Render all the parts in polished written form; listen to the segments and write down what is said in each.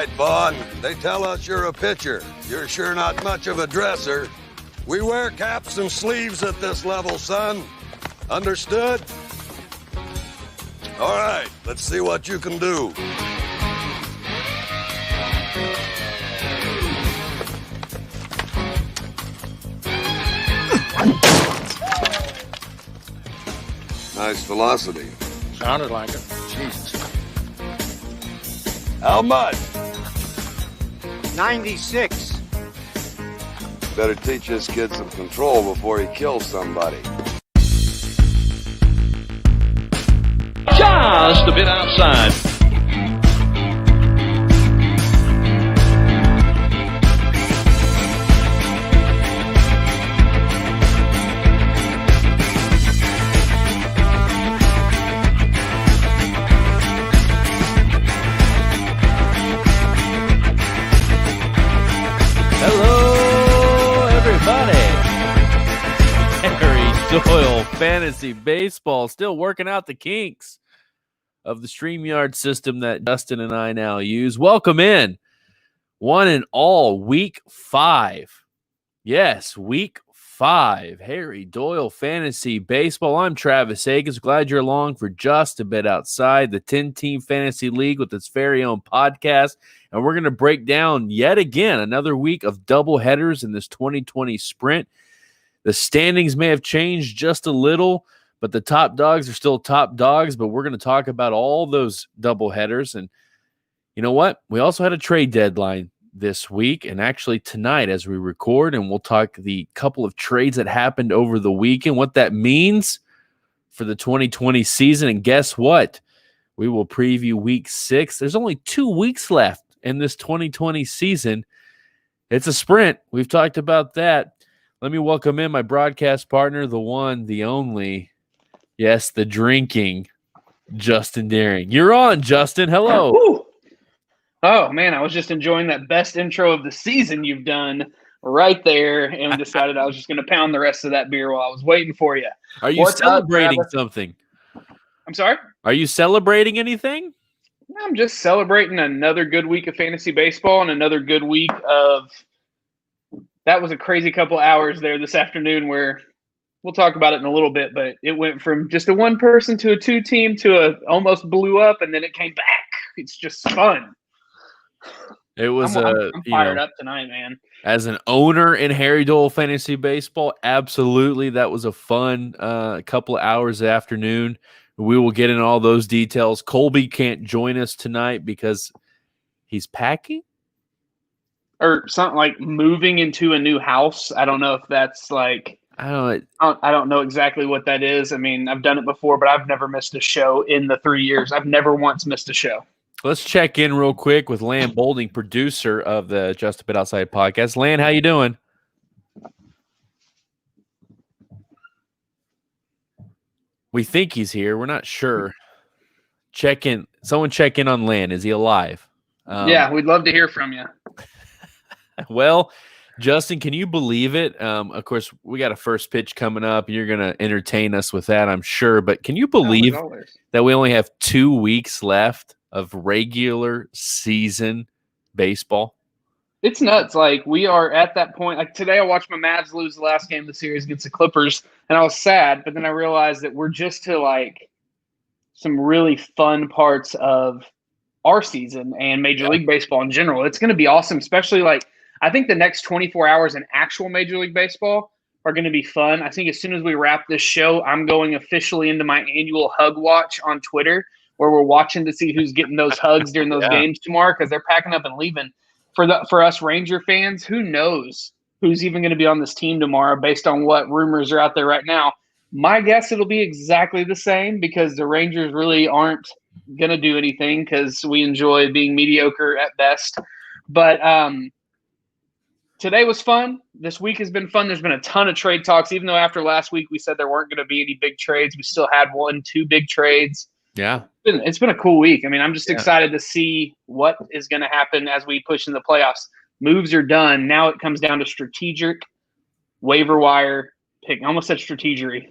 right, Vaughn. They tell us you're a pitcher. You're sure not much of a dresser. We wear caps and sleeves at this level, son. Understood? All right, let's see what you can do. Nice velocity. Sounded like it. Jesus. How much? 96. Better teach this kid some control before he kills somebody. Just a bit outside. Hello, everybody. Harry Doyle Fantasy Baseball, still working out the kinks of the StreamYard system that Justin and I now use. Welcome in, one and all, Week 5. Yes, Week 5. Harry Doyle Fantasy Baseball. I'm Travis Akins. Glad you're along for just a bit outside the 10-team fantasy league with its very own podcast. And we're going to break down yet again another week of double headers in this 2020 sprint. The standings may have changed just a little, but the top dogs are still top dogs. But we're going to talk about all those double headers. And you know what? We also had a trade deadline this week, and actually tonight as we record, and we'll talk the couple of trades that happened over the weekend, what that means for the 2020 season. And guess what? We will preview Week 6. There's only 2 weeks left in this 2020 season. It's a sprint. We've talked about that. Let me welcome in my broadcast partner, the one, the only, yes, the drinking, Justin Daring. You're on, Justin. Hello. Woo. Oh, man, I was just enjoying that best intro of the season you've done right there, and decided I was just going to pound the rest of that beer while I was waiting for you. Are you celebrating something? I'm sorry? Are you celebrating anything? I'm just celebrating another good week of fantasy baseball and another good week of – that was a crazy couple hours there this afternoon where we'll talk about it in a little bit, but it went from just a one person to a two team to a almost blew up, and then it came back. It's just fun. It was I'm fired up tonight, man. As an owner in Harry Doyle Fantasy Baseball, absolutely. That was a fun couple of hours this afternoon. We will get into all those details. Colby can't join us tonight because he's packing? Or something like moving into a new house. I don't know if that's like I don't know exactly what that is. I mean, I've done it before, but I've never missed a show in the 3 years. I've never once missed a show. Let's check in real quick with Lan Bolding, producer of the Just a Bit Outside podcast. Lan, how you doing? We think he's here. We're not sure. Check in. Someone check in on Lan. Is he alive? Yeah, we'd love to hear from you. Well, Justin, can you believe it? Of course, we got a first pitch coming up. You're going to entertain us with that, I'm sure. But can you believe that we only have 2 weeks left of regular season baseball? It's nuts. Like, we are at that point. Like, today I watched my Mavs lose the last game of the series against the Clippers, and I was sad. But then I realized that we're just to, like, some really fun parts of our season and Major League Baseball in general. It's going to be awesome, especially, like, I think the next 24 hours in actual Major League Baseball are going to be fun. I think as soon as we wrap this show, I'm going officially into my annual hug watch on Twitter, where we're watching to see who's getting those hugs during those games tomorrow, because they're packing up and leaving. For us Ranger fans, who knows who's even going to be on this team tomorrow based on what rumors are out there right now. My guess it'll be exactly the same, because the Rangers really aren't going to do anything because we enjoy being mediocre at best. But today was fun. This week has been fun. There's been a ton of trade talks. Even though after last week we said there weren't going to be any big trades, we still had 1-2 big trades. Yeah. It's been a cool week. I mean, I'm just excited to see what is going to happen as we push in the playoffs. Moves are done. Now it comes down to strategic, waiver wire pick. I almost said strategery.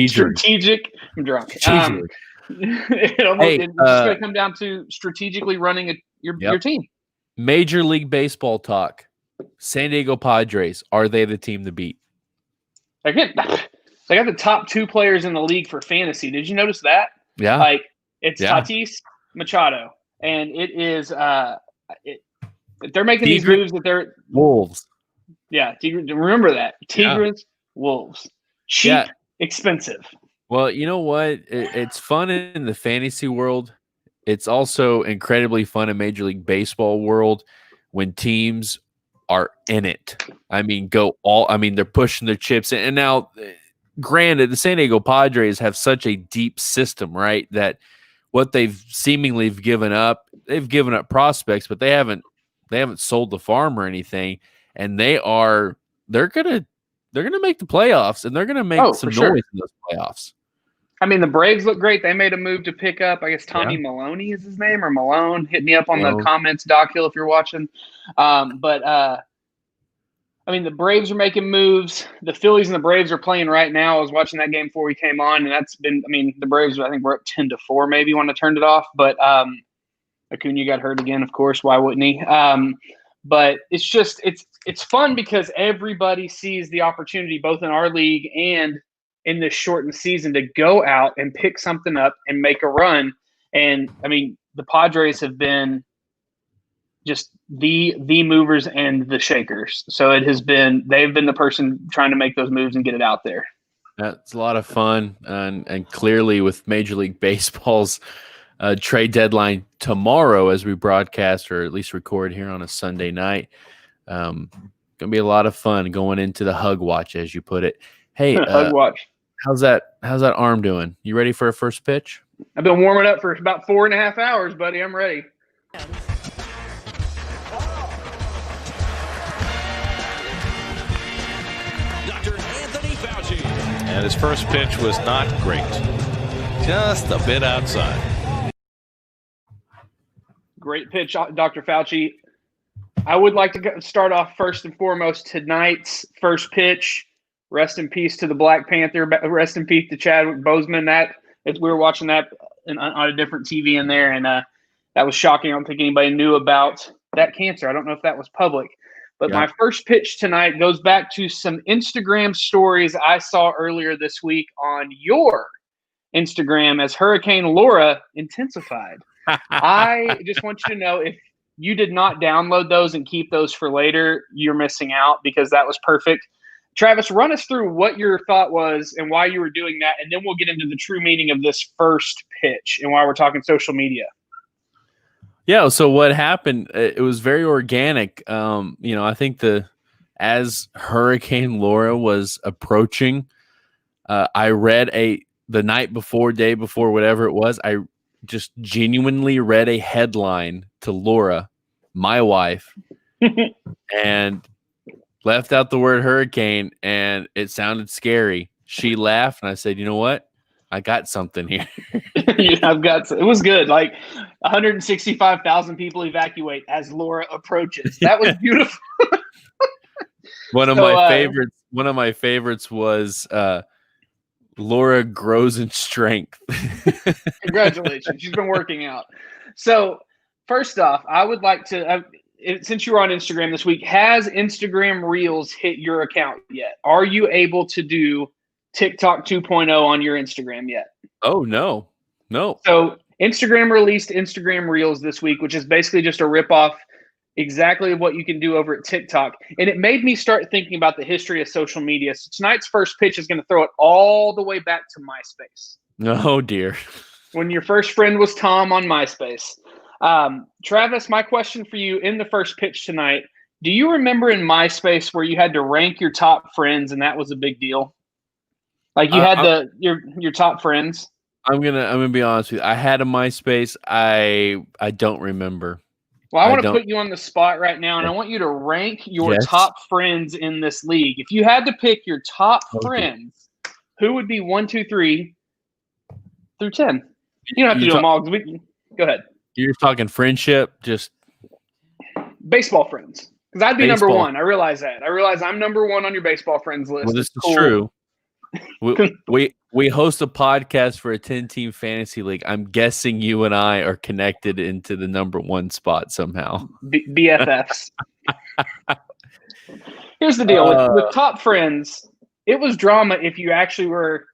Strategic. I'm drunk. It's just going to come down to strategically running your team. Major League Baseball talk. San Diego Padres, are they the team to beat? They got the top 2 players in the league for fantasy. Did you notice that? Yeah. Like, it's Yeah. Tatis, Machado, and it is they're making these moves that they're Wolves. Yeah, remember that. Tigres, Wolves. Cheap, expensive. Well, you know what? It's fun in the fantasy world. It's also incredibly fun in Major League Baseball world when teams are in it. I mean, they're pushing their chips in. And now, granted, the San Diego Padres have such a deep system, right? That what they've seemingly given up prospects, but they haven't sold the farm or anything. And they're gonna make the playoffs, and they're gonna make some noise in those playoffs. I mean, the Braves look great. They made a move to pick up, I guess, Tommy Maloney is his name, or Malone. Hit me up on the comments, Doc Hill, if you're watching. I mean, the Braves are making moves. The Phillies and the Braves are playing right now. I was watching that game before we came on, and the Braves, I think, were up 10-4 maybe when I turned it off. But Acuna got hurt again, of course. Why wouldn't he? But it's just it's fun because everybody sees the opportunity, both in our league and in this shortened season, to go out and pick something up and make a run. And I mean, the Padres have been just the movers and the shakers. So they've been the person trying to make those moves and get it out there. That's a lot of fun. And clearly with Major League Baseball's trade deadline tomorrow, as we broadcast or at least record here on a Sunday night, going to be a lot of fun going into the hug watch, as you put it. Hey, hug watch. How's that arm doing? You ready for a first pitch? I've been warming up for about 4.5 hours, buddy. I'm ready. Dr. Anthony Fauci. And his first pitch was not great. Just a bit outside. Great pitch, Dr. Fauci. I would like to start off first and foremost tonight's first pitch. Rest in peace to the Black Panther. Rest in peace to Chadwick Boseman. We were watching that on a different TV in there, and that was shocking. I don't think anybody knew about that cancer. I don't know if that was public. But my first pitch tonight goes back to some Instagram stories I saw earlier this week on your Instagram as Hurricane Laura intensified. I just want you to know, if you did not download those and keep those for later, you're missing out, because that was perfect. Travis, run us through what your thought was and why you were doing that, and then we'll get into the true meaning of this first pitch and why we're talking social media. Yeah, so what happened, it was very organic. I think as Hurricane Laura was approaching, I read the night before, day before, whatever it was, I just genuinely read a headline to Laura, my wife, and left out the word hurricane, and it sounded scary. She laughed, and I said, you know what? I got something here. It was good. Like 165,000 people evacuate as Laura approaches. That was beautiful. One of my favorites was Laura grows in strength. Congratulations. She's been working out. So first off, I would like to, since you were on Instagram this week, has Instagram Reels hit your account yet? Are you able to do TikTok 2.0 on your Instagram yet? Oh, no. So Instagram released Instagram Reels this week, which is basically just a ripoff exactly what you can do over at TikTok. And it made me start thinking about the history of social media. So tonight's first pitch is going to throw it all the way back to MySpace. Oh, dear. When your first friend was Tom on MySpace. Travis, my question for you in the first pitch tonight, do you remember in MySpace where you had to rank your top friends and that was a big deal? Like you had your top friends? I'm gonna be honest with you. I had a MySpace. I don't remember. Well, I want to put you on the spot right now, and I want you to rank your top friends in this league. If you had to pick your top friends, who would be 1, 2, 3 through 10? You don't have to do them all. Go ahead. You're talking friendship, just baseball friends. Because I'd be number one. I realize that. I realize I'm number one on your baseball friends list. Well, this is true. We We host a podcast for a 10-team fantasy league. I'm guessing you and I are connected into the number one spot somehow. BFFs. Here's the deal with top friends. It was drama if you actually were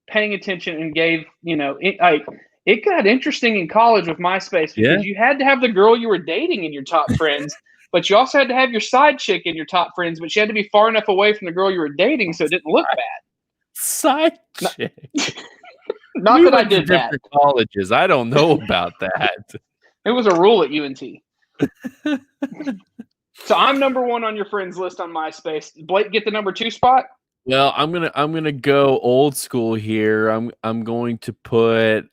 paying attention and gave, it got interesting in college with MySpace because you had to have the girl you were dating in your top friends, but you also had to have your side chick in your top friends, but you had to be far enough away from the girl you were dating so it didn't look bad. Side chick. Not that I did that. Colleges. I don't know about that. It was a rule at UNT. So I'm number one on your friends list on MySpace. Blake, get the number 2 spot. Well, I'm gonna go old school here. I'm going to put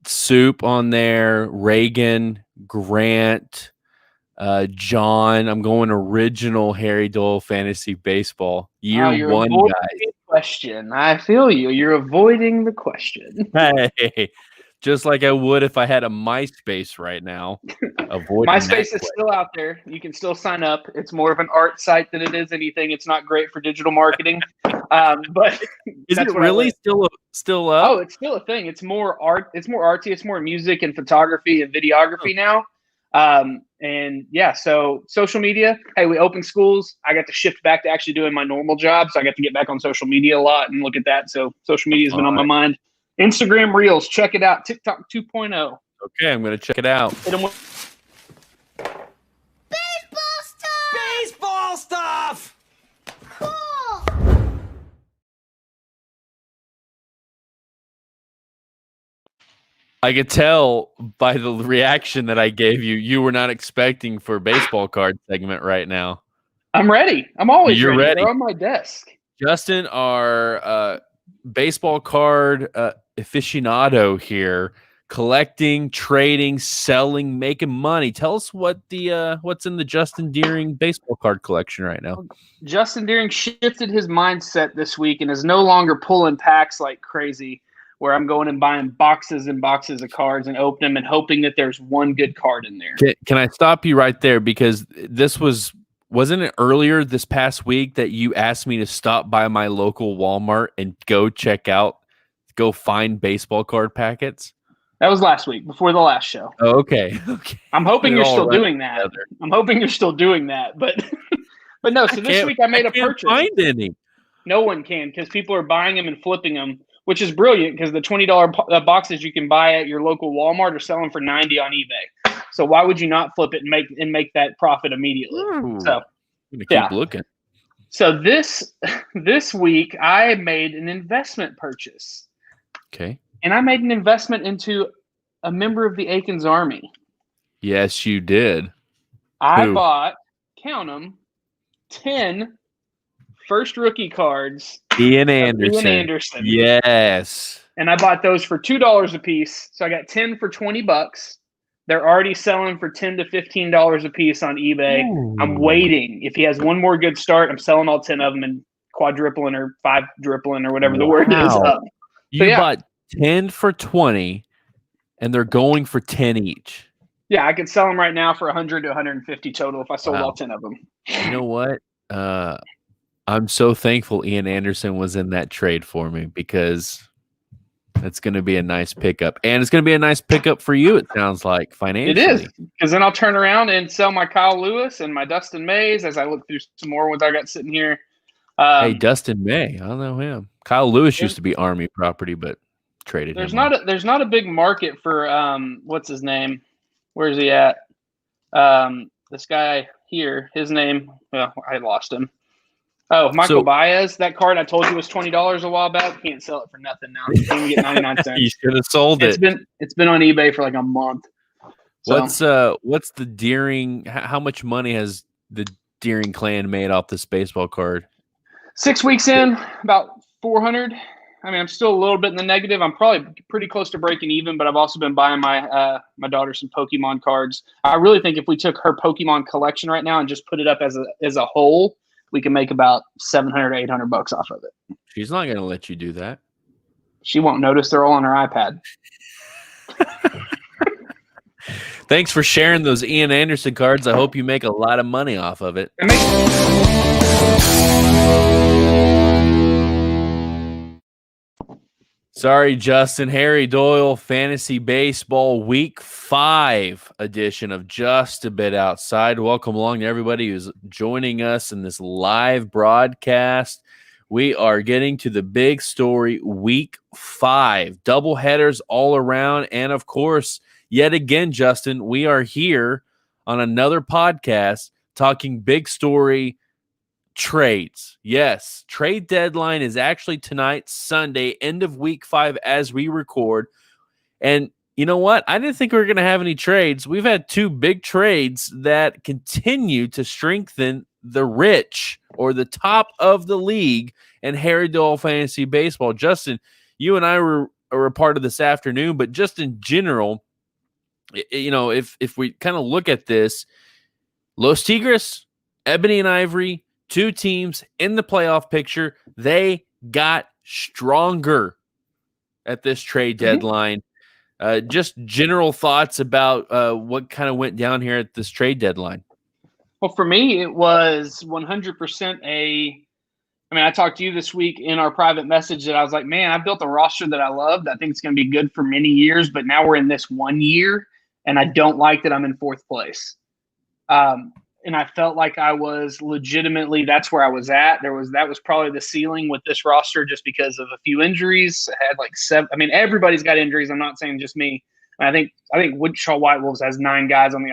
Soup on there, Reagan, Grant, John. I'm going original Harry Doyle Fantasy Baseball. Year one guy. Question. I feel you. You're avoiding the question. Hey, just like I would if I had a MySpace right now. MySpace is still out there. You can still sign up. It's more of an art site than it is anything. It's not great for digital marketing. But is it really still up? Oh, it's still a thing. It's more art. It's more artsy. It's more music and photography and videography now. And yeah, so social media. Hey, we opened schools. I got to shift back to actually doing my normal job, so I got to get back on social media a lot and look at that. So social media has been on my mind. Instagram Reels, check it out. TikTok 2.0. Okay, I'm going to check it out. Baseball stuff! Cool! I could tell by the reaction that I gave you, you were not expecting for a baseball card segment right now. I'm ready. I'm always ready. They're on my desk. Justin, our baseball card aficionado here, collecting, trading, selling, making money. Tell us what's in the Justin Deering baseball card collection right now. Justin Deering shifted his mindset this week and is no longer pulling packs like crazy, where I'm going and buying boxes and boxes of cards and opening them and hoping that there's one good card in there. Can I stop you right there? Because wasn't it earlier this past week that you asked me to stop by my local Walmart and go find baseball card packets? That was last week, before the last show. Oh, okay. I'm hoping you're still doing that. I'm hoping you're still doing that, but no. So this week I made a purchase. I can't find any. No one can, because people are buying them and flipping them, which is brilliant because the $20 boxes you can buy at your local Walmart are selling for $90 on eBay. So why would you not flip it and make that profit immediately? Ooh, so I'm gonna keep looking. So this week I made an investment purchase. Okay. And I made an investment into a member of the Aikens Army. Yes, you did. I bought, count them, 10 first rookie cards. Ian Anderson. Yes. And I bought those for $2 a piece. So I got 10 for $20. They're already selling for $10 to $15 a piece on eBay. Ooh. I'm waiting. If he has one more good start, I'm selling all 10 of them and quadrupling or five-dripling or whatever the word is up. You bought 10 for 20, and they're going for 10 each. Yeah, I could sell them right now for 100 to 150 total if I sold all 10 of them. You know what? I'm so thankful Ian Anderson was in that trade for me, because it's going to be a nice pickup. And it's going to be a nice pickup for you, it sounds like, financially. It is, because then I'll turn around and sell my Kyle Lewis and my Dustin Mays as I look through some more ones I got sitting here. Hey, Dustin May, I don't know him. Kyle Lewis used to be Army property, but traded there's him. There's not a big market for what's his name? Where's he at? This guy here, his name. Well, I lost him. Oh, Michael Baez. That card I told you was $20 a while back. Can't sell it for nothing now. You can get 99 cents. You should have sold it. It's been on eBay for like a month. So. What's the Deering? How much money has the Deering clan made off this baseball card? 6 weeks in, about 400. I mean, I'm still a little bit in the negative. I'm probably pretty close to breaking even, but I've also been buying my daughter some Pokemon cards. I really think if we took her Pokemon collection right now and just put it up as a whole, we can make about $700 to $800 off of it. She's not going to let you do that. She won't notice. They're all on her iPad. Thanks for sharing those Ian Anderson cards. I hope you make a lot of money off of it. Sorry, Justin. Harry Doyle Fantasy Baseball Week 5 edition of Just a Bit Outside. Welcome along to everybody who's joining us in this live broadcast. We are getting to the big story, Week 5. Double headers all around. And, of course, yet again, Justin, we are here on another podcast talking big story trades. Yes, trade deadline is actually tonight, Sunday, end of week 5 as we record. And you know what? I didn't think we were going to have any trades. We've had 2 big trades that continue to strengthen the rich or the top of the league in Harry Doyle Fantasy Baseball. Justin, you and I were a part of this afternoon, but just in general, you know, if we kind of look at this, Los Tigres, Ebony and Ivory, 2 teams in the playoff picture, they got stronger at this trade deadline. Just general thoughts about what kind of went down here at this trade deadline. Well, for me, it was 100% I talked to you this week in our private message that I was like, man, I built a roster that I loved. I think it's going to be good for many years, but now we're in this 1 year, and I don't like that I'm in 4th place. And I felt like I was legitimately, that's where I was at. That was probably the ceiling with this roster just because of a few injuries. I had like 7. I mean, everybody's got injuries. I'm not saying just me. And I think Wichita White Wolves has 9 guys on the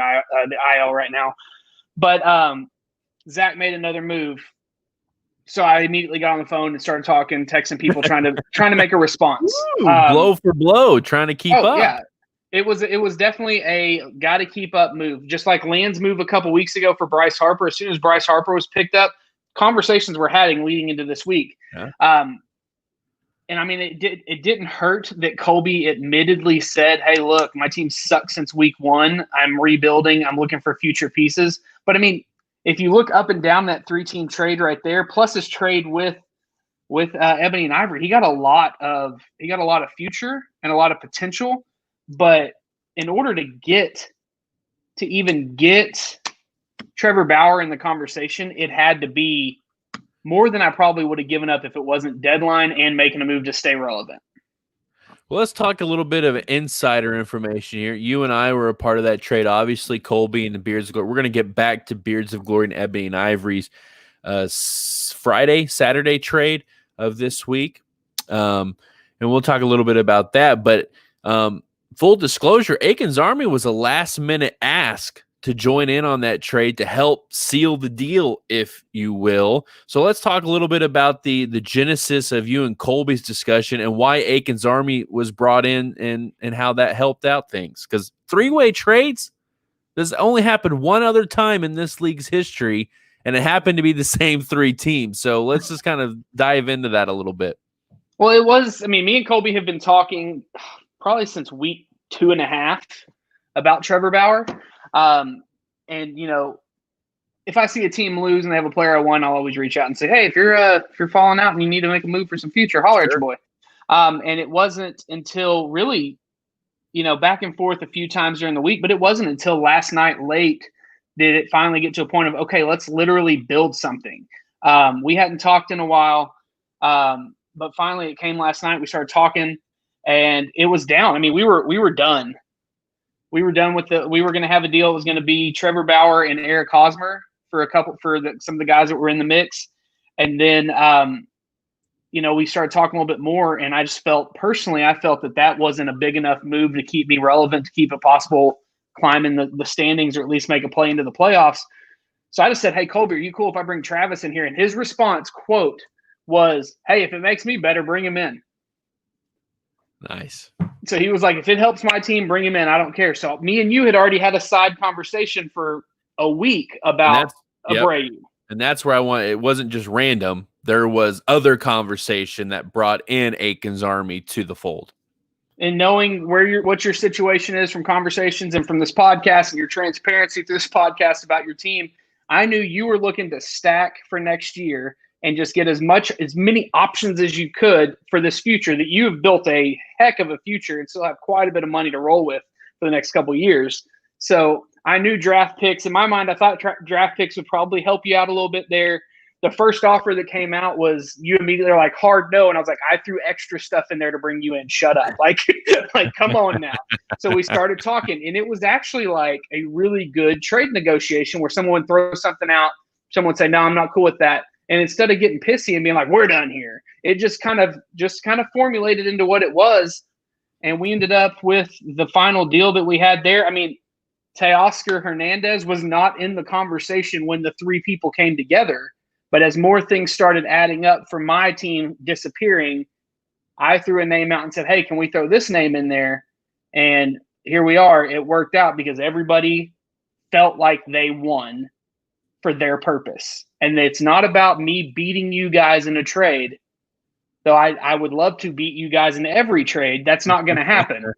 IL right now. But Zach made another move. So I immediately got on the phone and started talking, texting people, trying to make a response. Blow for blow, trying to keep up. Yeah. It was definitely a got to keep up move, just like Land's move a couple weeks ago for Bryce Harper. As soon as Bryce Harper was picked up, conversations were having leading into this week. Yeah. And I mean, it didn't hurt that Colby admittedly said, "Hey, look, my team sucked since week 1. I'm rebuilding. I'm looking for future pieces." But I mean, if you look up and down that 3-team trade right there, plus his trade with Ebony and Ivory, he got a lot of future and a lot of potential. But in order to even get Trevor Bauer in the conversation, it had to be more than I probably would have given up if it wasn't deadline and making a move to stay relevant. Well, let's talk a little bit of insider information here. You and I were a part of that trade. Obviously, Colby and the Beards of Glory. We're going to get back to Beards of Glory and Ebony and Ivory's Saturday trade of this week. And we'll talk a little bit about that. But full disclosure, Aiken's Army was a last-minute ask to join in on that trade to help seal the deal, if you will. So let's talk a little bit about the genesis of you and Colby's discussion and why Aiken's Army was brought in and how that helped out things. Because 3-way trades, this only happened one other time in this league's history, and it happened to be the same 3 teams. So let's just kind of dive into that a little bit. Well, it was, I mean, me and Colby have been talking probably since week 2.5 about Trevor Bauer. And, you know, if I see a team lose and they have a player I want, I'll always reach out and say, hey, if you're falling out and you need to make a move for some future, holler at your boy. And it wasn't until really, you know, back and forth a few times during the week, but it wasn't until last night late did it finally get to a point of, okay, let's literally build something. We hadn't talked in a while, but finally it came last night. We started talking. And it was down. I mean, we were done. We were done with we were going to have a deal. It was going to be Trevor Bauer and Eric Hosmer for some of the guys that were in the mix. And then, you know, we started talking a little bit more, and I just felt that wasn't a big enough move to keep me relevant, to keep it possible climbing the standings or at least make a play into the playoffs. So I just said, hey, Colby, are you cool if I bring Travis in here? And his response, quote, was, hey, if it makes me better, bring him in. Nice. So he was like, if it helps my team, bring him in. I don't care. So me and you had already had a side conversation for a week about Abreu. And that's where it wasn't just random. There was other conversation that brought in Aiken's Army to the fold. And knowing what your situation is from conversations and from this podcast and your transparency through this podcast about your team, I knew you were looking to stack for next year and just get as many options as you could for this future, that you have built a heck of a future and still have quite a bit of money to roll with for the next couple of years. So I knew draft picks. In my mind, I thought draft picks would probably help you out a little bit there. the first offer that came out was you immediately are like hard no. And I was like, I threw extra stuff in there to bring you in. Shut up. Like, like, come on now. So we started talking, and it was actually like a really good trade negotiation where someone would throw something out. Someone would say, no, I'm not cool with that. And instead of getting pissy and being like, we're done here, it just kind of formulated into what it was. And we ended up with the final deal that we had there. I mean, Teoscar Hernandez was not in the conversation when the three people came together. But as more things started adding up for my team disappearing, I threw a name out and said, hey, can we throw this name in there? And here we are. It worked out because everybody felt like they won for their purpose. And it's not about me beating you guys in a trade, though I would love to beat you guys in every trade. That's not going to happen.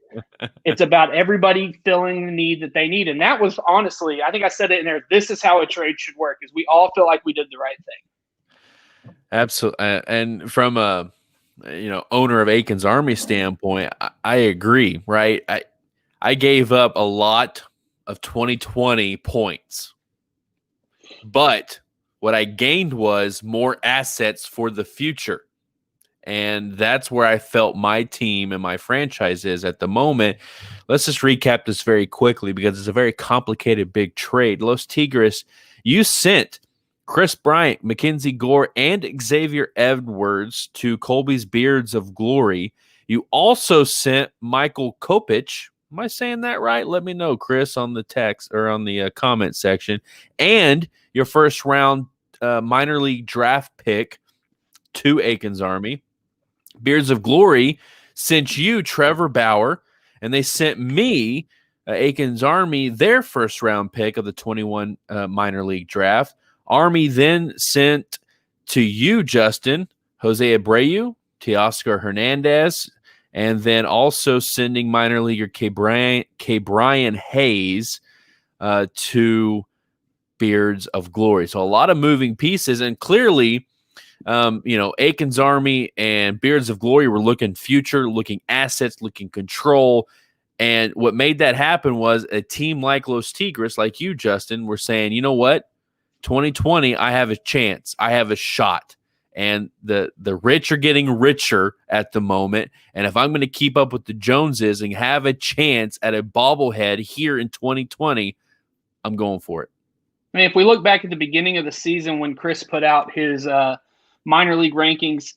It's about everybody filling the need that they need. And that was honestly, I think I said it in there, this is how a trade should work, is we all feel like we did the right thing. Absolutely. And from a owner of Aiken's Army standpoint, I agree, right? I gave up a lot of 2020 points, but what I gained was more assets for the future. And that's where I felt my team and my franchise is at the moment. Let's just recap this very quickly because it's a very complicated big trade. Los Tigres, you sent Chris Bryant, Mackenzie Gore, and Xavier Edwards to Colby's Beards of Glory. You also sent Michael Kopich. Am I saying that right? Let me know, Chris, on the text or on the comment section. And your first round minor league draft pick to Aiken's Army. Beards of Glory sent you Trevor Bauer, and they sent me, Aiken's Army, their first round pick of the 21 minor league draft. Army then sent to you, Justin, Jose Abreu, Teoscar Hernandez, and then also sending minor leaguer K. Brian Hayes to Beards of Glory. So a lot of moving pieces, and clearly Aiken's Army and Beards of Glory were looking future, looking assets, looking control. And what made that happen was a team like Los Tigres, like you, Justin, were saying, you know what? 2020, I have a chance. I have a shot. And the rich are getting richer at the moment. And if I'm going to keep up with the Joneses and have a chance at a bobblehead here in 2020, I'm going for it. I mean, if we look back at the beginning of the season when Chris put out his minor league rankings,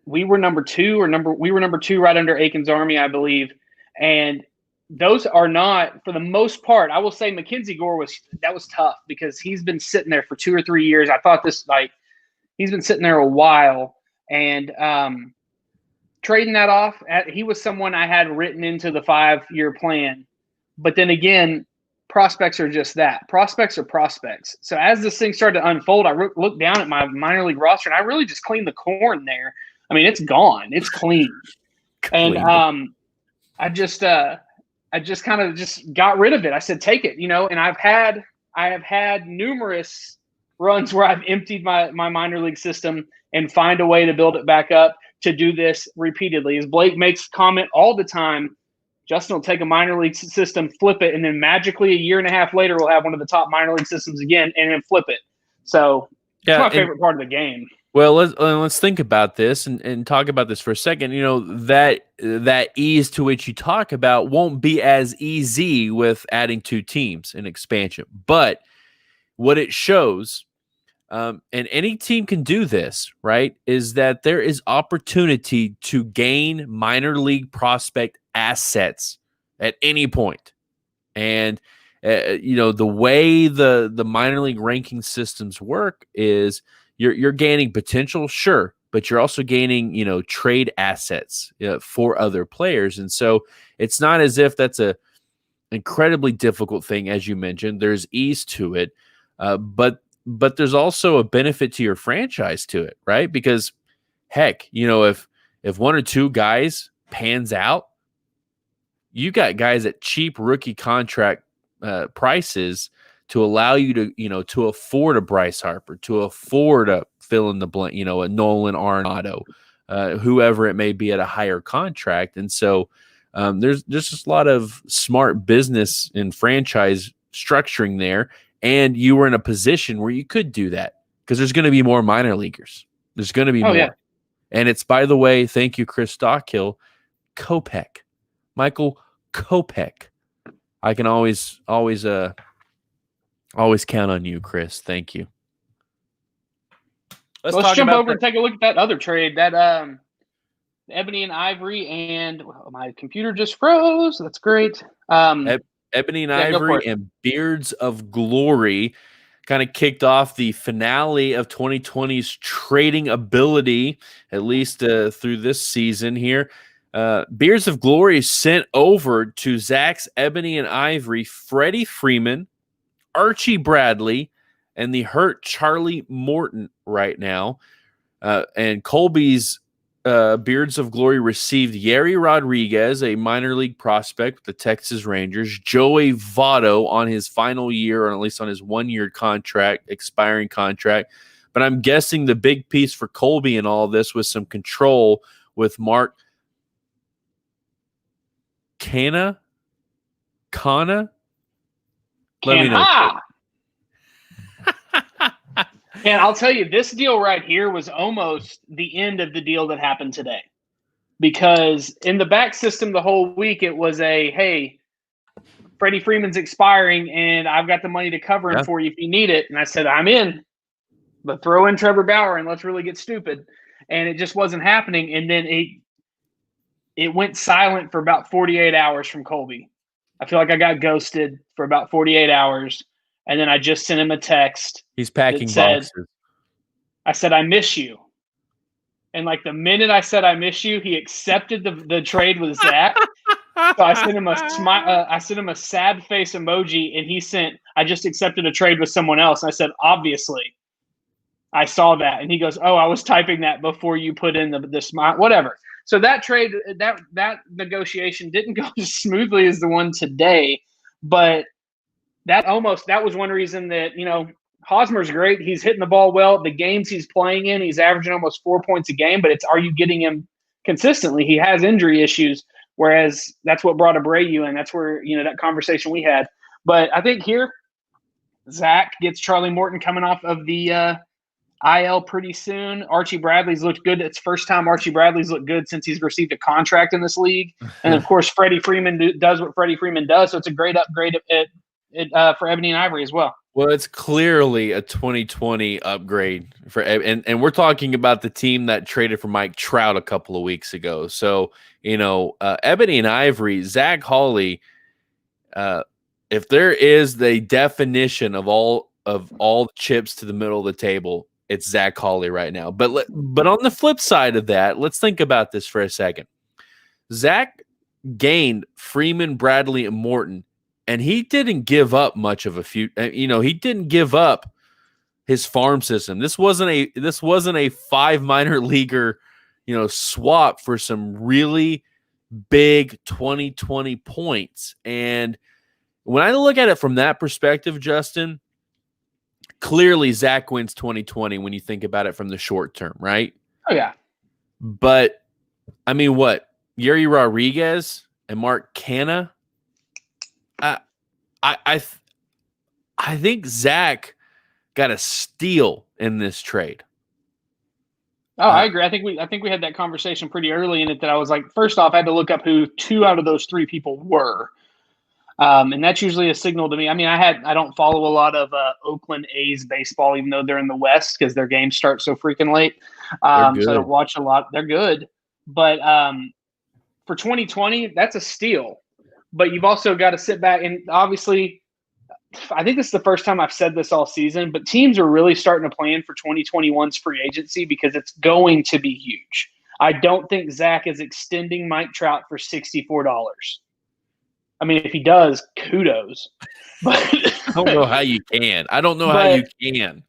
we were number two right under Aiken's Army, I believe. And those are not, for the most part, I will say Mackenzie Gore was tough because he's been sitting there for 2 or 3 years. I thought he's been sitting there a while, and trading that off, he was someone I had written into the 5-year plan. But then again, prospects are just that. Prospects are prospects. So as this thing started to unfold, I looked down at my minor league roster, and I really just cleaned the corn there. I mean, it's gone. It's clean. And I just kind of just got rid of it. I said, take it, and I have had numerous runs where I've emptied my minor league system and find a way to build it back up to do this repeatedly. As Blake makes comment all the time, Justin will take a minor league system, flip it, and then magically a year and a half later we'll have one of the top minor league systems again and then flip it. So it's my favorite part of the game. Well, let's think about this and talk about this for a second. That ease to which you talk about won't be as easy with adding 2 teams in expansion. But what it shows, and any team can do this, right, is that there is opportunity to gain minor league prospect assets at any point. And, the way the minor league ranking systems work is you're gaining potential, sure, but you're also gaining, trade assets for other players. And so it's not as if that's a incredibly difficult thing. As you mentioned, there's ease to it, but there's also a benefit to your franchise to it, right? Because heck, if 1 or 2 guys pans out, you got guys at cheap rookie contract prices to allow you to, to afford a Bryce Harper, to afford a fill in the blank, a Nolan Arenado, whoever it may be at a higher contract. And so there's just a lot of smart business and franchise structuring there. And you were in a position where you could do that because there's going to be more minor leaguers. There's going to be more. Yeah. And it's, by the way, thank you, Chris Stockhill, Kopech. Michael Kopech. I can always count on you, Chris. Thank you. Let's jump over and take a look at that other trade. That Ebony and Ivory, and my computer just froze. That's great. Ebony and Ivory and Beards of Glory kind of kicked off the finale of 2020's trading ability, at least through this season here. Beards of Glory sent over to Zach's Ebony and Ivory, Freddie Freeman, Archie Bradley, and the hurt Charlie Morton right now. And Colby's Beards of Glory received Yerry Rodriguez, a minor league prospect with the Texas Rangers, Joey Votto on his final year, or at least on his 1-year contract, expiring contract. But I'm guessing the big piece for Colby in all this was some control with Mark Kana? Let me know. And I'll tell you, this deal right here was almost the end of the deal that happened today. Because in the back system the whole week, it was hey, Freddie Freeman's expiring, and I've got the money to cover him for you if you need it. And I said, I'm in. But throw in Trevor Bauer and let's really get stupid. And it just wasn't happening. And then it went silent for about 48 hours from Colby. I feel like I got ghosted for about 48 hours. And then I just sent him a text. He's packing boxes. I said, I miss you. And like the minute I said I miss you, he accepted the trade with Zach. So I sent him a sad face emoji, and he sent, I just accepted a trade with someone else. And I said, obviously, I saw that. And he goes, oh, I was typing that before you put in the smile, whatever. So that trade, that negotiation didn't go as smoothly as the one today, but that was one reason that, Hosmer's great. He's hitting the ball well. The games he's playing in, he's averaging almost 4 points a game, but are you getting him consistently? He has injury issues, whereas that's what brought Abreu in. That's where, that conversation we had. But I think here, Zach gets Charlie Morton coming off of the IL pretty soon. Archie Bradley's looked good. It's the first time Archie Bradley's looked good since he's received a contract in this league. And, of course, Freddie Freeman does what Freddie Freeman does, so it's a great upgrade for Ebony and Ivory as well. Well, it's clearly a 2020 upgrade for and we're talking about the team that traded for Mike Trout a couple of weeks ago. So, Ebony and Ivory, Zach Hawley, if there is the definition of all chips to the middle of the table, it's Zach Hawley right now. But on the flip side of that, let's think about this for a second. Zach gained Freeman, Bradley, and Morton. And he didn't give up much of he didn't give up his farm system. This wasn't a 5 minor leaguer, swap for some really big 2020 points. And when I look at it from that perspective, Justin, clearly Zach wins 2020 when you think about it from the short term, right? Oh yeah. But I mean, what? Yerry Rodriguez and Mark Canha? I think Zach got a steal in this trade. Oh, I agree. I think we had that conversation pretty early in it that I was like, first off, I had to look up who 2 out of those 3 people were. And that's usually a signal to me. I mean, I don't follow a lot of Oakland A's baseball, even though they're in the West because their games start so freaking late. So I don't watch a lot. They're good. But for 2020, that's a steal. But you've also got to sit back and obviously, I think this is the first time I've said this all season, but teams are really starting to plan for 2021's free agency because it's going to be huge. I don't think Zach is extending Mike Trout for $64. I mean, if he does, kudos. But I don't know how you can. How you can.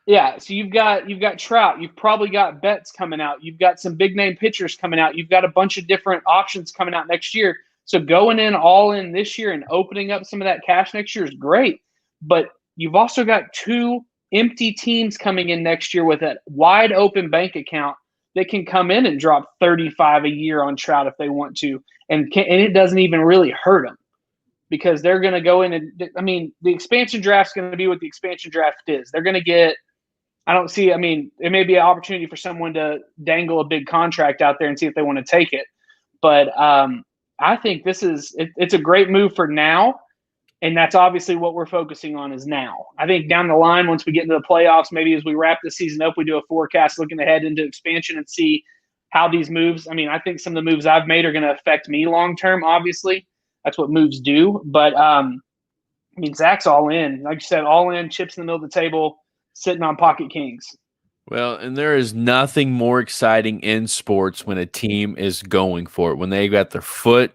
Yeah, so you've got Trout. You've probably got Betts coming out. You've got some big name pitchers coming out. You've got a bunch of different options coming out next year. So going in all in this year and opening up some of that cash next year is great. But you've also got 2 empty teams coming in next year with a wide open bank account that can come in and drop $35 a year on Trout if they want to. And it doesn't even really hurt them because they're going to go in and – I mean, the expansion draft is going to be what the expansion draft is. They're going to get I don't see. I mean, it may be an opportunity for someone to dangle a big contract out there and see if they want to take it. But I think it's a great move for now, and that's obviously what we're focusing on is now. I think down the line, once we get into the playoffs, maybe as we wrap the season up, we do a forecast looking ahead into expansion and see how these moves. I mean, I think some of the moves I've made are going to affect me long term. Obviously, that's what moves do. But I mean, Zach's all in. Like you said, all in, chips in the middle of the table, sitting on pocket kings. Well, and there is nothing more exciting in sports when a team is going for it, when they got their foot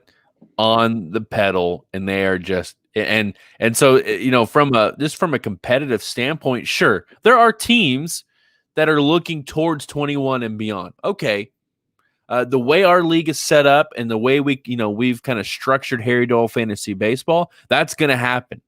on the pedal and they are just and so from a competitive standpoint, sure, there are teams that are looking towards 21 and beyond. Okay. The way our league is set up and the way we've kind of structured Harry Doyle Fantasy Baseball, that's going to happen.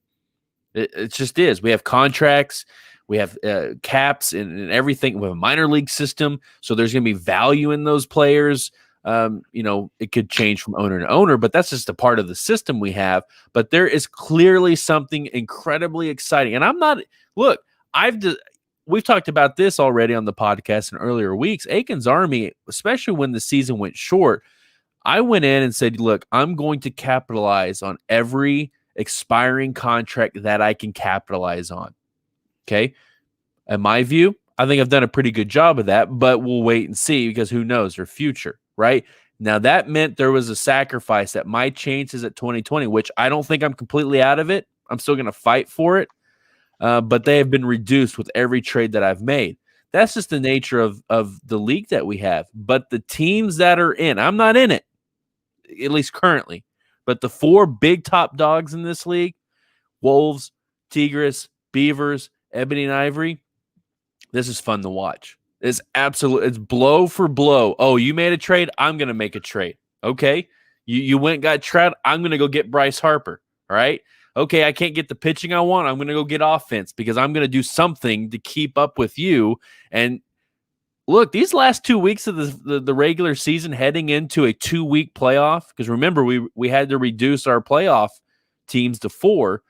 It just is. We have contracts. We have caps and everything. We have a minor league system, so there's going to be value in those players. It could change from owner to owner, but that's just a part of the system we have. But there is clearly something incredibly exciting. And we've talked about this already on the podcast in earlier weeks. Aiken's Army, especially when the season went short, I went in and said, look, I'm going to capitalize on every expiring contract that I can capitalize on. Okay. In my view, I think I've done a pretty good job of that, but we'll wait and see because who knows their future, right? Now, that meant there was a sacrifice that my chances at 2020, which I don't think I'm completely out of it. I'm still going to fight for it, but they have been reduced with every trade that I've made. That's just the nature of the league that we have. But the teams that are in, I'm not in it, at least currently, but the 4 big top dogs in this league, Wolves, Tigres, Beavers, Ebony and Ivory, this is fun to watch. It's blow for blow. Oh, you made a trade? I'm going to make a trade. Okay. You went and got Trout. I'm going to go get Bryce Harper. All right. Okay. I can't get the pitching I want. I'm going to go get offense because I'm going to do something to keep up with you. And look, these last 2 weeks of the regular season heading into a 2-week playoff, because remember, we had to reduce our playoff teams to 4.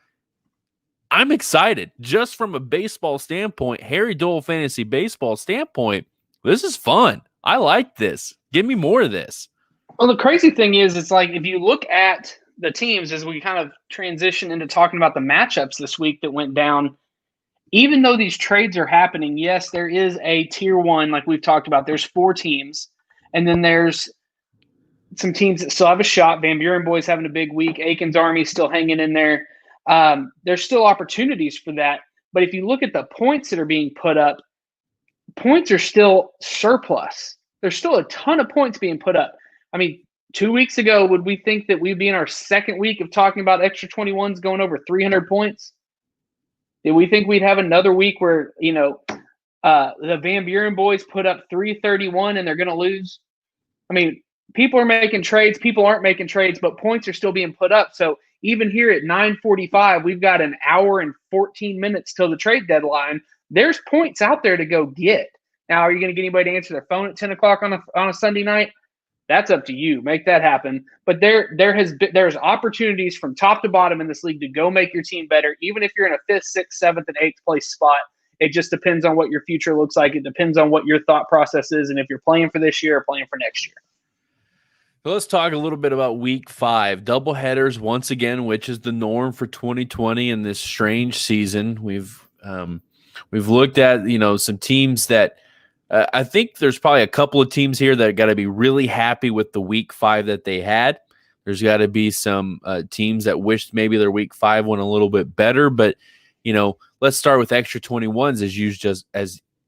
I'm excited just from a baseball standpoint, Harry Doyle Fantasy Baseball standpoint. This is fun. I like this. Give me more of this. Well, the crazy thing is, it's like if you look at the teams as we kind of transition into talking about the matchups this week that went down, even though these trades are happening, yes, there is a tier 1, like we've talked about. There's 4 teams, and then there's some teams that still have a shot. Van Buren boys having a big week. Aiken's Army still hanging in there. There's still opportunities for that. But if you look at the points that are being put up, points are still surplus. There's still a ton of points being put up. I mean, 2 weeks ago, would we think that we'd be in our second week of talking about extra 21s going over 300 points? Did we think we'd have another week where, the Van Buren boys put up 331 and they're going to lose? I mean, people are making trades. People aren't making trades, but points are still being put up. So even here at 9:45, we've got an hour and 14 minutes till the trade deadline. There's points out there to go get. Now, are you going to get anybody to answer their phone at 10 o'clock on a Sunday night? That's up to you. Make that happen. But there's opportunities from top to bottom in this league to go make your team better, even if you're in a 5th, 6th, 7th, and 8th place spot. It just depends on what your future looks like. It depends on what your thought process is, and if you're playing for this year or playing for next year. Let's talk a little bit about week 5. Doubleheaders once again, which is the norm for 2020 in this strange season. We've looked at, some teams that I think there's probably a couple of teams here that got to be really happy with the week 5 that they had. There's got to be some teams that wished maybe their week 5 went a little bit better, but let's start with extra 21s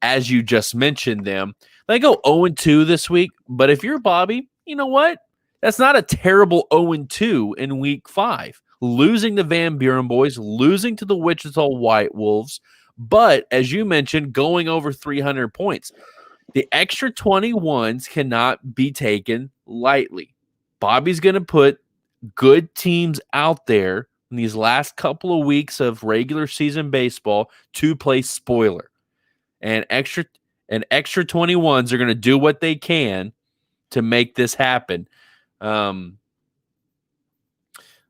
as you just mentioned them. They go 0-2 this week, but if you're Bobby, you know what? That's not a terrible 0-2 in week 5. Losing to Van Buren boys, losing to the Wichita White Wolves, but as you mentioned, going over 300 points. The extra 21s cannot be taken lightly. Bobby's going to put good teams out there in these last couple of weeks of regular season baseball to play spoiler. And extra 21s are going to do what they can to make this happen.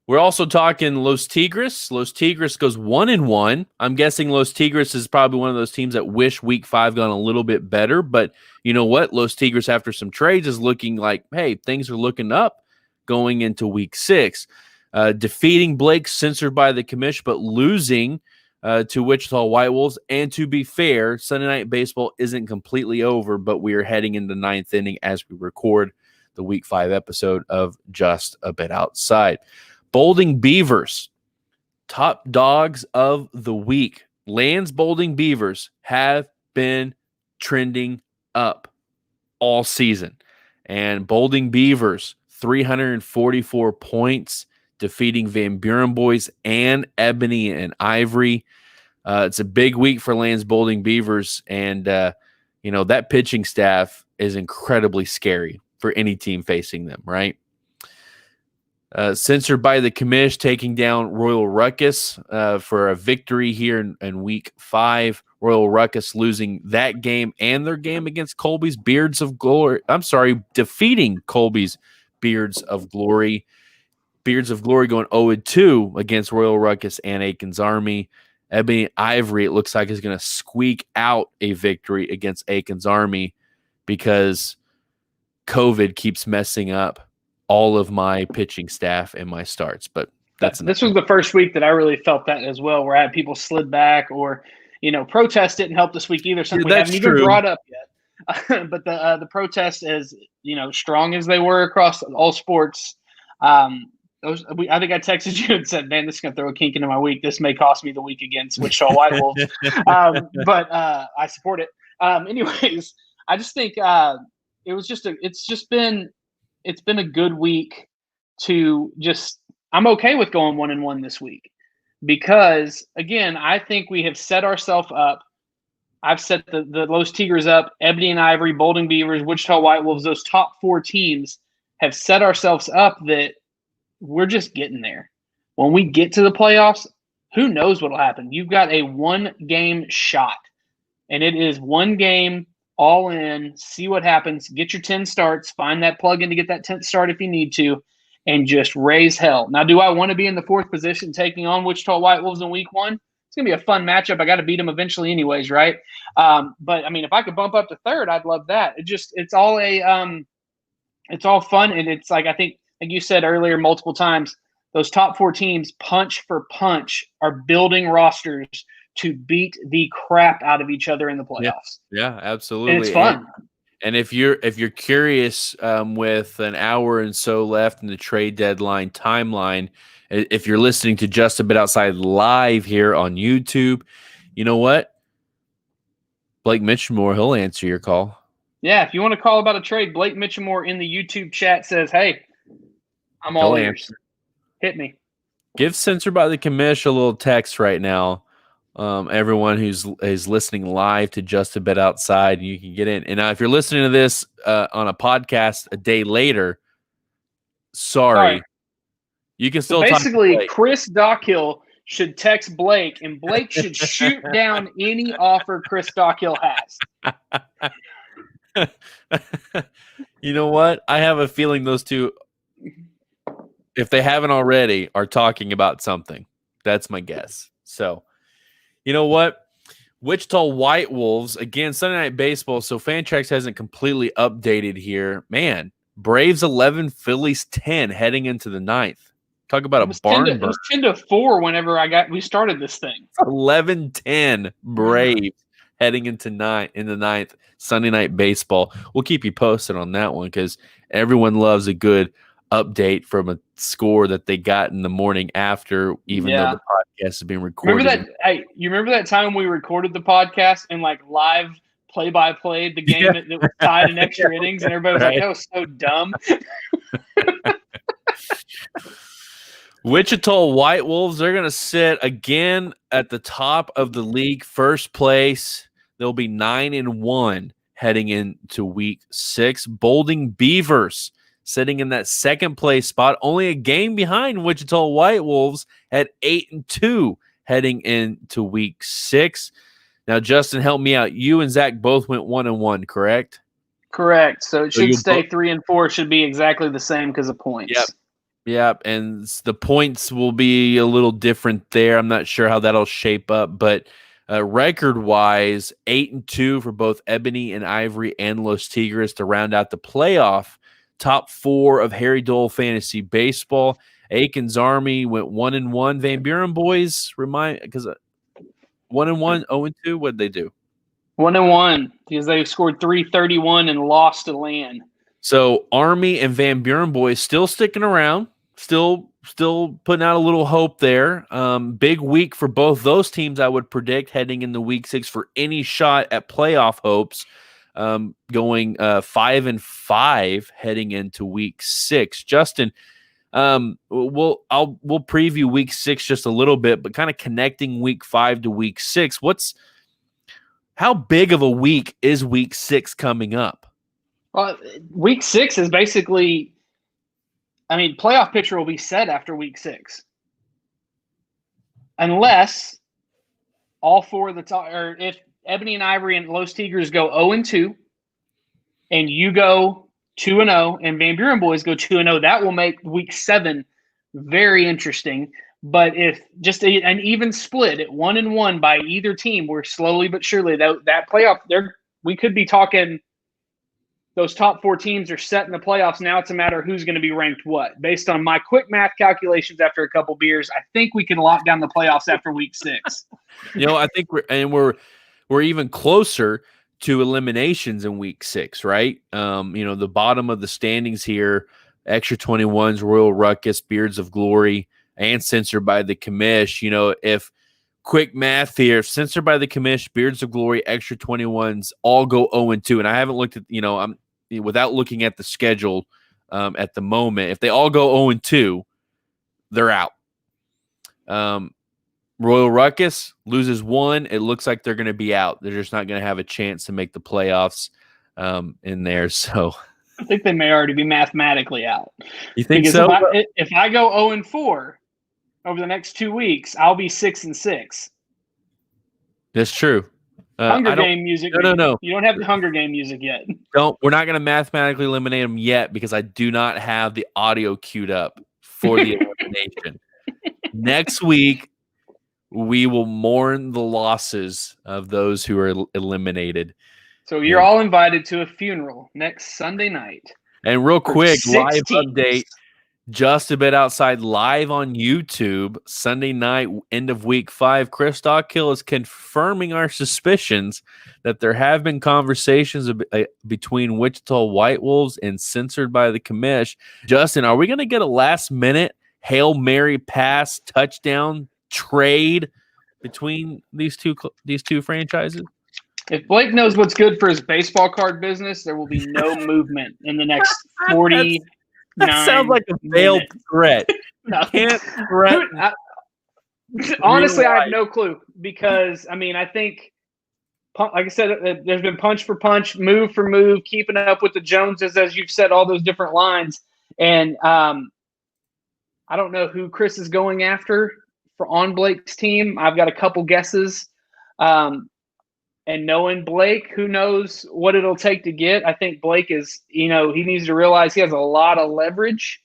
We're also talking Los Tigres. Los Tigres goes 1-1. I'm guessing Los Tigres is probably one of those teams that wish Week 5 gone a little bit better. But you know what? Los Tigres, after some trades, is looking like, hey, things are looking up going into Week 6. Defeating Blake, censored by the commish, but losing to Wichita White Wolves. And to be fair, Sunday Night Baseball isn't completely over, but we are heading into the 9th inning as we record the Week 5 episode of Just a Bit Outside. Bolding Beavers, top dogs of the week. Land's Bolding Beavers have been trending up all season. And Bolding Beavers, 344 points, defeating Van Buren Boys and Ebony and Ivory. It's a big week for Land's Bolding Beavers. And, that pitching staff is incredibly scary for any team facing them, right? Censored by the commish, taking down Royal Ruckus for a victory here in Week 5. Royal Ruckus losing that game and their game against Colby's Beards of Glory. I'm sorry, defeating Colby's Beards of Glory. Beards of Glory going 0-2 against Royal Ruckus and Aiken's Army. Ebony Ivory, it looks like, is going to squeak out a victory against Aiken's Army because COVID keeps messing up all of my pitching staff and my starts. But this was the first week that I really felt that as well, where I had people slid back or, protest didn't help this week either. Something we haven't even brought up yet. But the protest, as strong as they were across all sports, I think I texted you and said, man, this is going to throw a kink into my week. This may cost me the week against Wichita White Wolves. But I support it. Anyways, I just think it's been a good week to I'm okay with going 1-1 this week because, again, I think we have set ourselves up. I've set the Los Tigres up, Ebony and Ivory, Bolding Beavers, Wichita White Wolves. Those top 4 teams have set ourselves up that we're just getting there. When we get to the playoffs, who knows what will happen? You've got a 1-game shot, and it is 1 game all in, see what happens, get your 10 starts, find that plug-in to get that 10th start if you need to, and just raise hell. Now, do I want to be in the 4th position taking on Wichita White Wolves in Week 1? It's going to be a fun matchup. I got to beat them eventually anyways, right? But, if I could bump up to 3rd, I'd love that. It's all fun, and it's like I think, like you said earlier multiple times, those top 4 teams, punch for punch, are building rosters to beat the crap out of each other in the playoffs. Yeah, absolutely. And it's fun. And if you're curious, with an hour and so left in the trade deadline timeline, if you're listening to Just a Bit Outside live here on YouTube, you know what? Blake Mitchamore, he'll answer your call. Yeah, if you want to call about a trade, Blake Mitchamore in the YouTube chat says, hey, I'm all ears. Hit me. Give Censored by the Commish a little text right now. Everyone who's listening live to Just a Bit Outside, you can get in. And now if you're listening to this on a podcast a day later, sorry. You can still basically, Chris Dockhill should text Blake, and Blake should shoot down any offer Chris Dockhill has. You know what? I have a feeling those two, if they haven't already, are talking about something. That's my guess. So, you know what? Wichita White Wolves, again, Sunday Night Baseball, so Fantrax hasn't completely updated here. Man, Braves 11, Phillies 10 heading into the 9th. Talk about a barn burner. It was 10-4 whenever we started this thing. 11-10 Braves heading into the 9th, Sunday Night Baseball. We'll keep you posted on that one because everyone loves a good update from a score that they got in the morning after, even though the podcast is being recorded. You remember that time we recorded the podcast and live play-by-play the game that was tied in extra innings, and everybody was like, that was so dumb. Wichita White Wolves, they're going to sit again at the top of the league, first place. They'll be 9-1 heading into Week 6. Bolding Beavers sitting in that second place spot, only a game behind Wichita White Wolves at 8-2 heading into Week 6. Now, Justin, help me out. You and Zach both went 1-1, correct? Correct. So it should stay 3-4. Should be exactly the same because of points. Yep. Yeah, and the points will be a little different there. I'm not sure how that'll shape up, but record-wise, 8-2 for both Ebony and Ivory and Los Tigres to round out the playoff top 4 of Harry Doyle Fantasy Baseball. Aiken's Army went 1-1. Van Buren boys because 1-1, 0-2. What did they do? 1-1 because they scored 331 and lost to Land. So Army and Van Buren boys still sticking around, still putting out a little hope there. Big week for both those teams, I would predict, heading into week 6 for any shot at playoff hopes. Going 5-5 heading into week 6. Justin, we'll preview week 6 just a little bit, but kind of connecting week 5 to week 6. How big of a week is week 6 coming up? Well, week 6 is basically, playoff picture will be set after week 6. Unless all 4 of the top, or if Ebony and Ivory and Los Tigres go 0-2, and you go 2-0, and Van Buren boys go 2-0, that will make week 7 very interesting. But if just an even split at 1-1 by either team, we're slowly but surely that playoff there, we could be talking. Those top 4 teams are set in the playoffs. Now it's a matter of who's going to be ranked what. Based on my quick math calculations after a couple beers, I think we can lock down the playoffs after week 6. I think we're even closer to eliminations in week 6, right? The bottom of the standings here, Extra 21s, Royal Ruckus, Beards of Glory, and Censored by the Commish. If quick math here, Censored by the Commish, Beards of Glory, Extra 21s all go 0-2, and I haven't looked at, I'm without looking at the schedule at the moment. If they all go 0-2, they're out. Royal Ruckus loses 1. It looks like they're going to be out. They're just not going to have a chance to make the playoffs in there. So I think they may already be mathematically out. You think because so? If I go 0-4 over the next 2 weeks, I'll be 6-6. That's true. Hunger Game music. No. You don't have the Hunger Game music yet. We're not going to mathematically eliminate them yet because I do not have the audio queued up for the elimination. Next week, we will mourn the losses of those who are eliminated. So you're all invited to a funeral next Sunday night. And real quick, live teams. update. Just a bit outside live on YouTube Sunday night, end of week 5. Chris Stockhill is confirming our suspicions that there have been conversations between Wichita White Wolves and Censored by the Commish. Justin, are we going to get a last minute Hail Mary pass touchdown trade between these two franchises? If Blake knows what's good for his baseball card business, there will be no movement in the next 40. That sounds like a veiled threat. No. Can't threaten. Honestly, I have no clue because, I think, like I said, there's been punch for punch, move for move, keeping up with the Joneses, as you've said, all those different lines. And I don't know who Chris is going after on Blake's team. I've got a couple guesses. And knowing Blake, who knows what it'll take to get. I think Blake is, he needs to realize he has a lot of leverage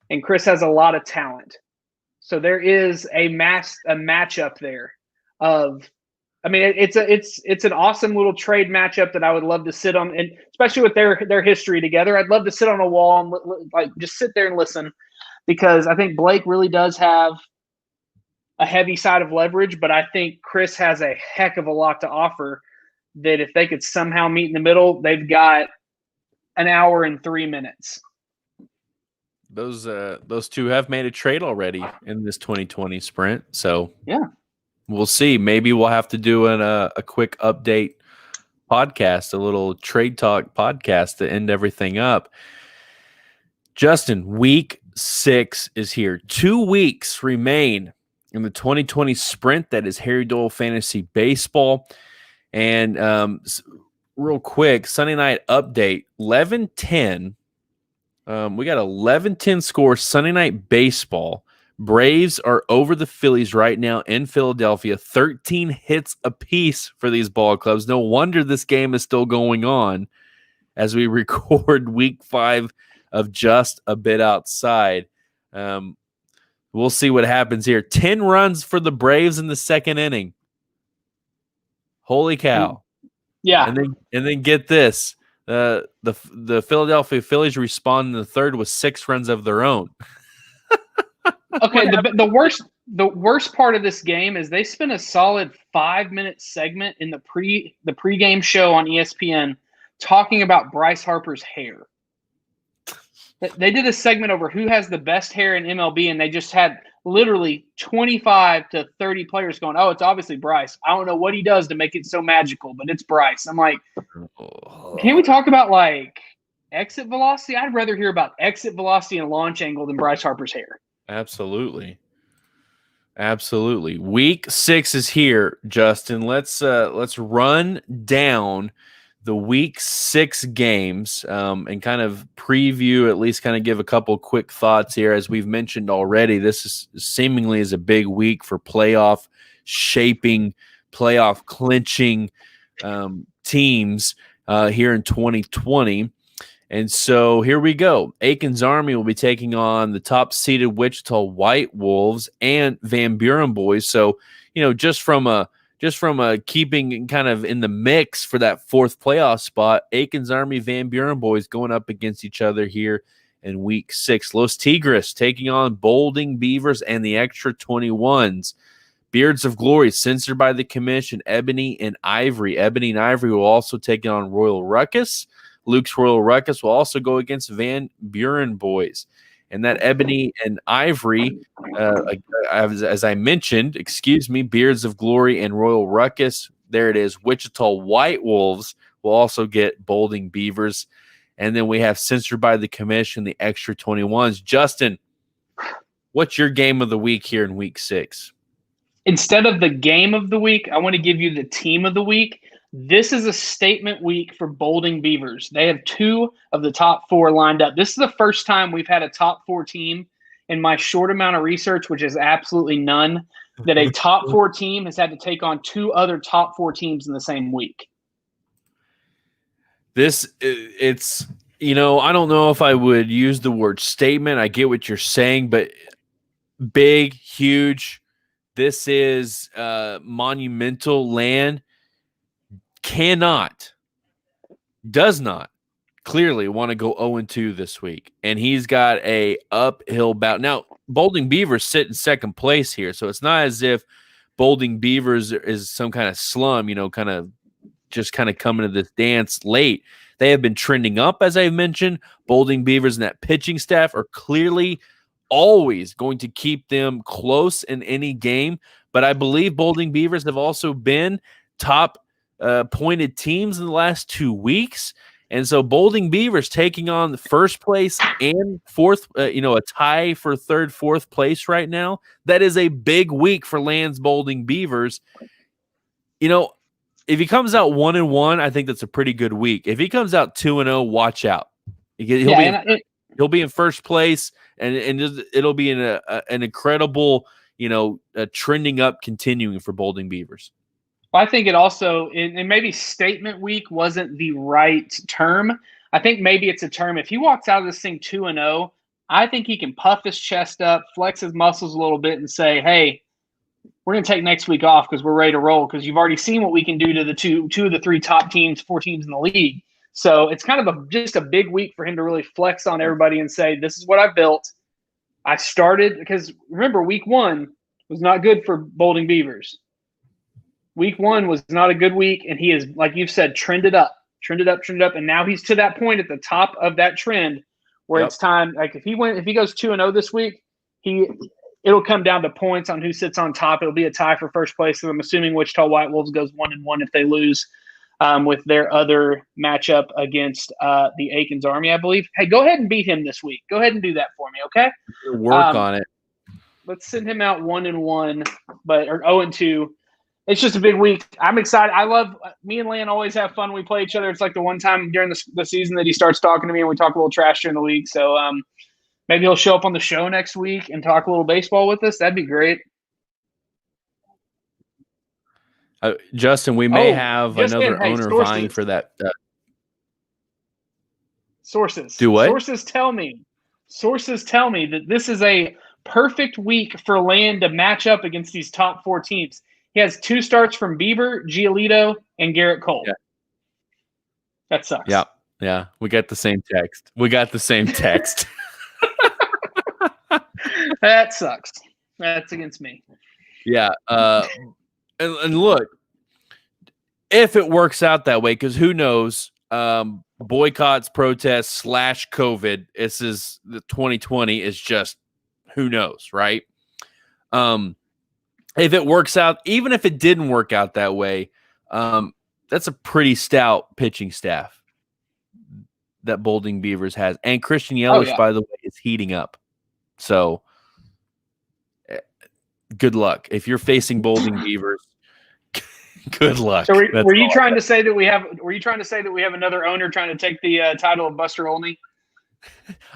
and Chris has a lot of talent. So there is a matchup there it's an awesome little trade matchup that I would love to sit on, and especially with their history together. I'd love to sit on a wall and just sit there and listen, because I think Blake really does have a heavy side of leverage, but I think Chris has a heck of a lot to offer that if they could somehow meet in the middle, they've got an hour and 3 minutes. Those two have made a trade already in this 2020 sprint. So yeah, we'll see. Maybe we'll have to do a quick update podcast, a little trade talk podcast to end everything up. Justin, week 6 is here. 2 weeks remain in the 2020 sprint that is Harry Doyle Fantasy Baseball. And real quick, Sunday night update, 11-10. We got 11-10 score Sunday night baseball. Braves are over the Phillies right now in Philadelphia, 13 hits apiece for these ball clubs. No wonder this game is still going on as we record week 5 of Just a Bit Outside. We'll see what happens here. 10 runs for the Braves in the second inning. Holy cow. Yeah. And then get this. The Philadelphia Phillies respond in the third with 6 runs of their own. Okay, the worst part of this game is they spent a solid 5-minute segment in the pregame show on ESPN talking about Bryce Harper's hair. They did a segment over who has the best hair in MLB, and they just had literally 25 to 30 players going, "Oh, it's obviously Bryce. I don't know what he does to make it so magical, but it's Bryce." I'm like, can we talk about like exit velocity? I'd rather hear about exit velocity and launch angle than Bryce Harper's hair. Absolutely. Week 6 is here, Justin. Let's run down the week 6 games and kind of preview, at least kind of give a couple quick thoughts here. As we've mentioned already, this is seemingly is a big week for playoff shaping, playoff clinching teams here in 2020. And so here we go. Aiken's Army will be taking on the top-seeded Wichita White Wolves and Van Buren boys. So, just from a keeping kind of in the mix for that 4th playoff spot, Aiken's Army, Van Buren boys going up against each other here in week 6. Los Tigres taking on Bolding Beavers and the Extra 21s. Beards of Glory, censored by the commission, Ebony and Ivory. Ebony and Ivory will also take on Royal Ruckus. Luke's Royal Ruckus will also go against Van Buren boys. And that Ebony and Ivory, as I mentioned, Beards of Glory and Royal Ruckus, there it is. Wichita White Wolves will also get Bolding Beavers. And then we have censored by the commission, the Extra 21s. Justin, what's your game of the week here in week 6? Instead of the game of the week, I want to give you the team of the week. This is a statement week for Bolding Beavers. They have 2 of the top 4 lined up. This is the first time we've had a top 4 team in my short amount of research, which is absolutely none, that a top 4 team has had to take on 2 other top 4 teams in the same week. It's I don't know if I would use the word statement. I get what you're saying, but big, huge. This is monumental land. Does not clearly want to go 0-2 this week. And he's got a uphill battle. Now, Bolding Beavers sit in second place here, so it's not as if Bolding Beavers is some kind of slum, kind of coming to this dance late. They have been trending up, as I've mentioned. Bolding Beavers and that pitching staff are clearly always going to keep them close in any game. But I believe Bolding Beavers have also been top pointed teams in the last 2 weeks. And so Bolding Beavers taking on the first place and 4th, a tie for 3rd, 4th place right now. That is a big week for Land's Bolding Beavers. If he comes out 1-1, I think that's a pretty good week. If he comes out 2-0, watch out. He'll be in first place, and it'll be an incredible, trending up, continuing for Bolding Beavers. Well, I think it also, and maybe statement week wasn't the right term. I think maybe it's a term. If he walks out of this thing 2-0, I think he can puff his chest up, flex his muscles a little bit, and say, "Hey, we're going to take next week off because we're ready to roll." Because you've already seen what we can do to the two of the 3 top teams, 4 teams in the league. So it's kind of just a big week for him to really flex on everybody and say, "This is what I built. I started," because remember, week 1 was not good for Bolding Beavers. Week 1 was not a good week, and he is, like you've said, trended up, and now he's to that point at the top of that trend where it's time. Like if he goes 2-0 this week, it'll come down to points on who sits on top. It'll be a tie for first place. So I'm assuming Wichita White Wolves goes 1-1 if they lose with their other matchup against the Aiken's Army, I believe. Hey, go ahead and beat him this week. Go ahead and do that for me, okay? Work on it. Let's send him out 1-1, or 0-2. It's just a big week. I'm excited. Me and Lan always have fun when we play each other. It's like the one time during the season that he starts talking to me and we talk a little trash during the week. So maybe he'll show up on the show next week and talk a little baseball with us. That'd be great. Justin, we may have another owner vying for that. Sources. Do what? Sources tell me Sources tell me that this is a perfect week for Land to match up against these top 4 teams. He has 2 starts from Bieber, Giolito, and Garrett Cole. Yeah. That sucks. Yeah. We got the same text. That sucks. That's against me. Yeah. And look, if it works out that way, because who knows? Boycotts, protests, /COVID. This is the 2020 is just who knows, right? If it works out, even if it didn't work out that way, that's a pretty stout pitching staff that Bolding Beavers has. And Christian Yelich, by the way, is heating up. So good luck. If you're facing Bolding Beavers, good luck. So were you trying to say that we have another owner trying to take the title of Buster Olney?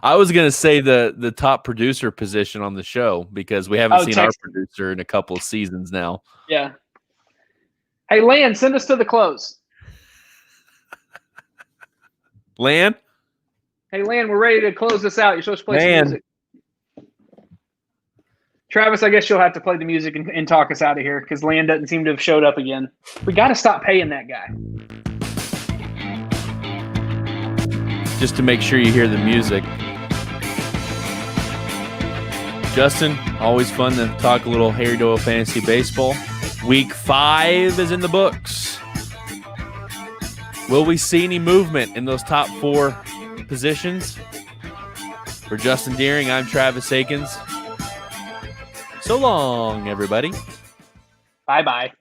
I was going to say the top producer position on the show because we haven't seen our producer in a couple of seasons now. Yeah. Hey, Lan, send us to the close. Lan? Hey, Lan, we're ready to close this out. You're supposed to play some music. Travis, I guess you'll have to play the music and talk us out of here because Lan doesn't seem to have showed up again. We got to stop paying that guy. Just to make sure you hear the music. Justin, always fun to talk a little Harry Doyle Fantasy Baseball. Week 5 is in the books. Will we see any movement in those top 4 positions? For Justin Deering, I'm Travis Akins. So long, everybody. Bye-bye.